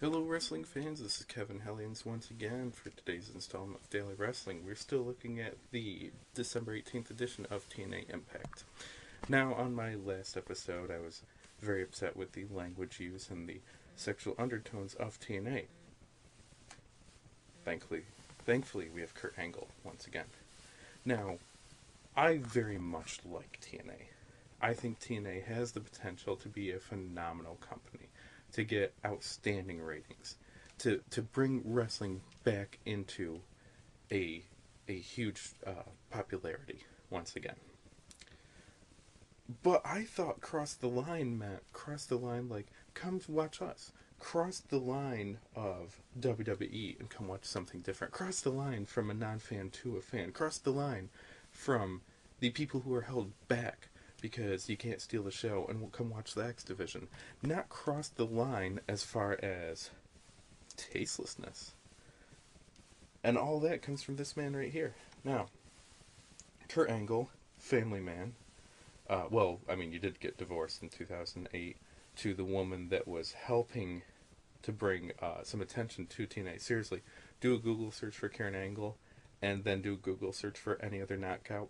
Hello, wrestling fans. This is Kevin Hellions once again for today's installment of Daily Wrestling. We're still looking at the December 18th edition of TNA Impact. Now, on my last episode, I was very upset with the language use and the sexual undertones of TNA. Thankfully, we have Kurt Angle once again. Now, I very much like TNA. I think TNA has the potential to be a phenomenal company, to get outstanding ratings, to bring wrestling back into a huge popularity once again. But I thought cross the line meant cross the line like come watch us. Cross the line of WWE and come watch something different. Cross the line from a non-fan to a fan. Cross the line from the people who are held back because you can't steal the show and will come watch the X Division. Not cross the line as far as tastelessness. And all that comes from this man right here. Now, Kurt Angle, family man. You did get divorced in 2008 to the woman that was helping to bring some attention to TNA. Seriously, do a Google search for Karen Angle and then do a Google search for any other knockout.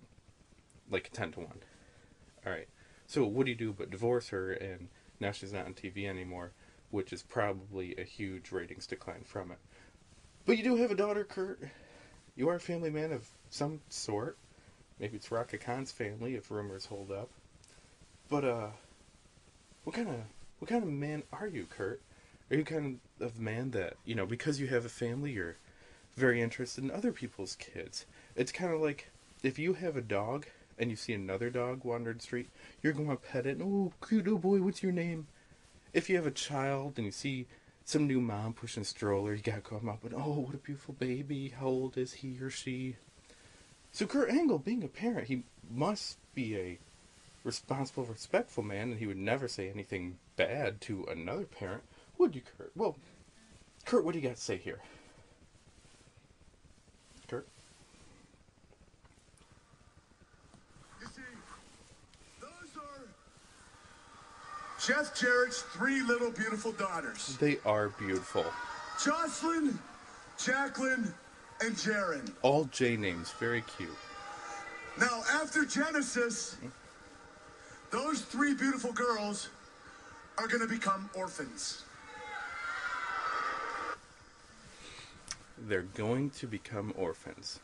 Like 10 to 1. Alright, so what do you do but divorce her, and now she's not on TV anymore, which is probably a huge ratings decline from it. But you do have a daughter, Kurt. You are a family man of some sort. Maybe it's Raka Khan's family, if rumors hold up. But, what kind of man are you, Kurt? Are you kind of man that, because you have a family, you're very interested in other people's kids? It's kind of like, if you have a dog, and you see another dog wander the street, you're going to pet it, and, oh, cute little boy, what's your name? If you have a child, and you see some new mom pushing a stroller, you gotta come up and, oh, what a beautiful baby, how old is he or she? So Kurt Angle, being a parent, he must be a responsible, respectful man, and he would never say anything bad to another parent, would you, Kurt? Well, Kurt, what do you got to say here? Kurt? Jeff Jarrett's three little beautiful daughters. They are beautiful. Jocelyn, Jacqueline, and Jaren. All J names, very cute. Now, after Genesis, those three beautiful girls are going to become orphans. They're going to become orphans.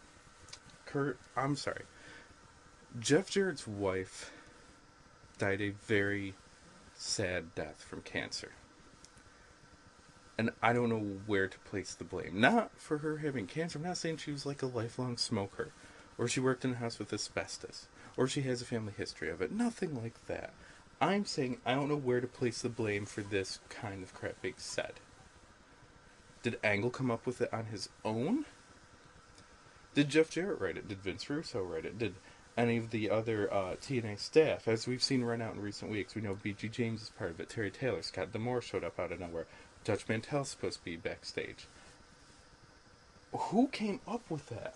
Kurt, I'm sorry. Jeff Jarrett's wife died a very sad death from cancer. And I don't know where to place the blame. Not for her having cancer. I'm not saying she was like a lifelong smoker, or she worked in a house with asbestos, or she has a family history of it. Nothing like that. I'm saying I don't know where to place the blame for this kind of crap being said. Did Angle come up with it on his own? Did Jeff Jarrett write it? Did Vince Russo write it? Did any of the other TNA staff, as we've seen run out in recent weeks? We know B.G. James is part of it. Terry Taylor, Scott D'Amore showed up out of nowhere. Dutch Mantel's supposed to be backstage. Who came up with that?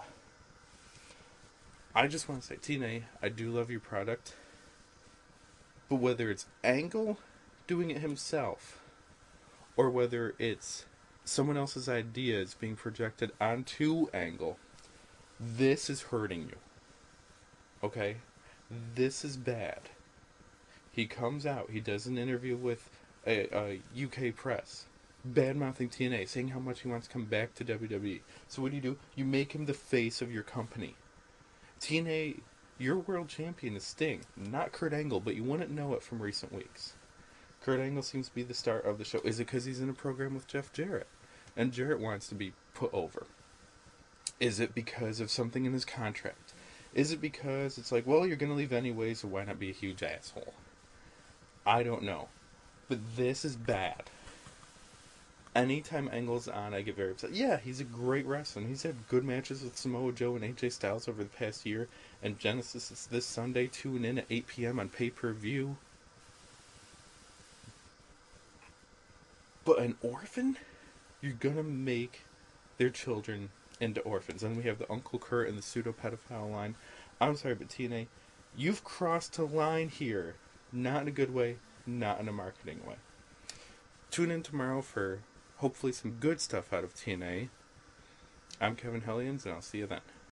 I just want to say, TNA, I do love your product. But whether it's Angle doing it himself, or whether it's someone else's ideas being projected onto Angle, this is hurting you. Okay? This is bad. He comes out, he does an interview with a UK press, bad-mouthing TNA, saying how much he wants to come back to WWE. So what do? You make him the face of your company. TNA, your world champion is Sting, not Kurt Angle, but you wouldn't know it from recent weeks. Kurt Angle seems to be the star of the show. Is it because he's in a program with Jeff Jarrett, and Jarrett wants to be put over? Is it because of something in his contract? Is it because it's like, well, you're going to leave anyway, so why not be a huge asshole? I don't know. But this is bad. Anytime Angle's on, I get very upset. Yeah, he's a great wrestler. He's had good matches with Samoa Joe and AJ Styles over the past year. And Genesis is this Sunday. Tune in at 8 p.m. on pay-per-view. But an orphan? You're going to make their children into orphans. And we have the Uncle Kurt and the pseudo-pedophile line. I'm sorry, but TNA, you've crossed a line here. Not in a good way, not in a marketing way. Tune in tomorrow for hopefully some good stuff out of TNA. I'm Kevin Hellions, and I'll see you then.